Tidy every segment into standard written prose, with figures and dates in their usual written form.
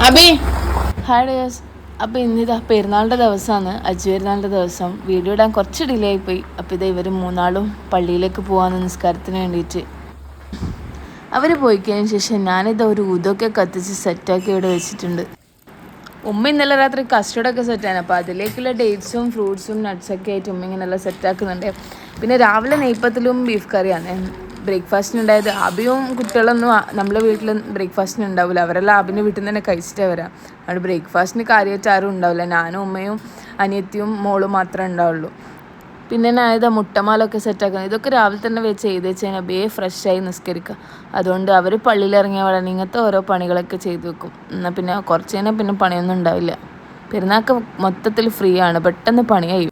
Abi hi ഡേഴ്സ്. അപ്പോൾ ഇന്നിതാ പെരുന്നാളിൻ്റെ ദിവസമാണ്, അജ് പെരുന്നാളിൻ്റെ ദിവസം. വീഡിയോ ഇടാൻ കുറച്ച് ഡിലേ ആയിപ്പോയി. അപ്പോൾ ഇതാ ഇവർ മൂന്നാളും പള്ളിയിലേക്ക് പോകാമെന്ന് നിസ്കാരത്തിന് വേണ്ടിയിട്ട് അവർ പോയി കഴിഞ്ഞ ശേഷം ഞാനിതാ ഒരു ഊതൊക്കെ കത്തിച്ച് സെറ്റാക്കി ഇവിടെ വെച്ചിട്ടുണ്ട്. ഉമ്മ ഇന്നലെ രാത്രി കസ്റ്റർഡൊക്കെ സെറ്റാണ്. അപ്പോൾ അതിലേക്കുള്ള ഡേറ്റ്സും ഫ്രൂട്ട്സും നട്ട്സൊക്കെ ആയിട്ട് ഉമ്മ ഇങ്ങനെല്ലാം സെറ്റാക്കുന്നുണ്ട്. പിന്നെ രാവിലെ നെയ്പ്പത്തിലും ബീഫ് കറിയാണ് ബ്രേക്ക്ഫാസ്റ്റിന് ഉണ്ടായത്. അബിയും കുട്ടികളൊന്നും നമ്മളെ വീട്ടിൽ ബ്രേക്ക്ഫാസ്റ്റിന് ഉണ്ടാവില്ല. അവരെല്ലാം അബിൻ്റെ വീട്ടിൽ നിന്ന് തന്നെ കഴിച്ചിട്ടേ വരാം. അവിടെ ബ്രേക്ക്ഫാസ്റ്റിന് കാര്യമായിട്ട് ആരും ഉണ്ടാവില്ല. ഞാനും ഉമ്മയും അനിയത്തിയും മോളും മാത്രമേ ഉണ്ടാവുള്ളൂ. പിന്നെ ഞാൻ മുട്ടമാലൊക്കെ സെറ്റാക്കുന്നത് ഇതൊക്കെ രാവിലെ തന്നെ ചെയ്ത് വെച്ച് കഴിഞ്ഞാൽ ഫ്രഷായി നിസ്കരിക്കുക. അതുകൊണ്ട് അവർ പള്ളിയിൽ ഇറങ്ങിയ വളരെ ഇങ്ങനത്തെ ഓരോ പണികളൊക്കെ ചെയ്ത് വെക്കും. എന്നാൽ പിന്നെ കുറച്ച് കഴിഞ്ഞാൽ പിന്നെ പണിയൊന്നും ഉണ്ടാവില്ല. പെരുന്നാൾക്ക് മൊത്തത്തിൽ ഫ്രീ ആണ്, പെട്ടെന്ന് പണിയായി.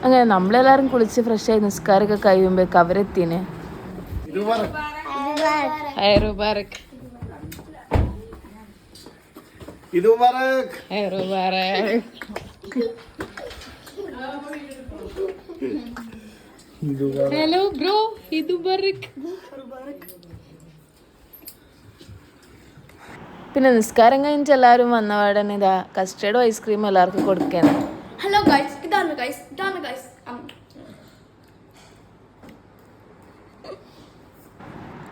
അങ്ങനെ നമ്മളെല്ലാവരും കുളിച്ച് ഫ്രഷായി നിസ്കാരമൊക്കെ കഴിയുമ്പോഴേക്ക് അവരെത്തിനെ. ഹലോ ബ്രോ, പിന്നെ നിസ്കാരം കഴിഞ്ഞിട്ട് എല്ലാവരും വന്നപാടന്നെ ഇതാ കസ്റ്റർഡും ഐസ്ക്രീമും എല്ലാവർക്കും കൊടുക്കാണ്. ഹലോ ഗൈസ്, ഇതാണ് ഗൈസ്.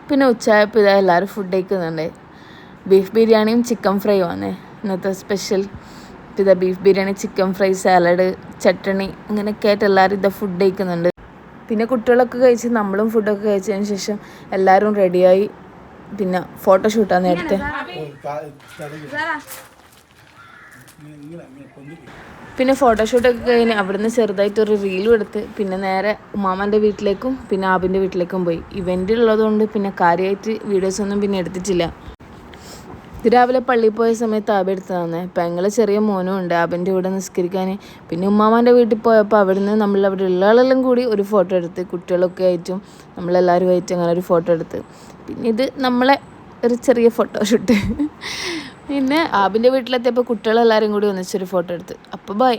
പിന്നെ ഉച്ചയായപ്പോൾ ഇതാ എല്ലാവരും ഫുഡ് കഴിക്കുന്നുണ്ട്. ബീഫ് ബിരിയാണിയും ചിക്കൻ ഫ്രൈയും ആണ് ഇന്നത്തെ സ്പെഷ്യൽ. ഇതാ beef biryani, chicken fry, salad, chutney അങ്ങനെയൊക്കെ ആയിട്ട് എല്ലാവരും ഇതാ ഫുഡ് കഴിക്കുന്നുണ്ട്. പിന്നെ കുട്ടികളൊക്കെ കഴിച്ച് നമ്മളും ഫുഡൊക്കെ കഴിച്ചതിന് ശേഷം എല്ലാവരും റെഡിയായി. പിന്നെ ഫോട്ടോഷൂട്ടാണ് നേരത്തെ. പിന്നെ ഫോട്ടോഷൂട്ടൊക്കെ കഴിഞ്ഞ് അവിടുന്ന് ചെറുതായിട്ടൊരു റീലും എടുത്ത് പിന്നെ നേരെ ഉമ്മാമ്മൻ്റെ വീട്ടിലേക്കും പിന്നെ ആബിൻ്റെ വീട്ടിലേക്കും പോയി. ഇവൻ്റ് ഉള്ളതുകൊണ്ട് പിന്നെ കാര്യമായിട്ട് വീഡിയോസൊന്നും പിന്നെ എടുത്തിട്ടില്ല. രാവിലെ പള്ളിയിൽ പോയ സമയത്ത് ആബി എടുത്ത് തന്നെ. പെങ്ങൾ ചെറിയ മോനും ഉണ്ട് ആബിൻ്റെ കൂടെ നിസ്കരിക്കാൻ. പിന്നെ ഉമ്മാമ്മൻ്റെ വീട്ടിൽ പോയപ്പോൾ അവിടുന്ന് നമ്മളവിടെ ഉള്ള ആളെല്ലാം കൂടി ഒരു ഫോട്ടോ എടുത്ത്, കുട്ടികളൊക്കെ ആയിട്ടും നമ്മളെല്ലാവരും ആയിട്ട് അങ്ങനെ ഒരു ഫോട്ടോ എടുത്ത്. പിന്നെ ഇത് നമ്മളെ ഒരു ചെറിയ ഫോട്ടോഷൂട്ട്. പിന്നെ ആബിൻ്റെ വീട്ടിലെത്തിയപ്പോൾ കുട്ടികളെല്ലാവരും കൂടി ഒന്നിച്ചൊരു ഫോട്ടോ എടുത്ത്. അപ്പോൾ ബൈ.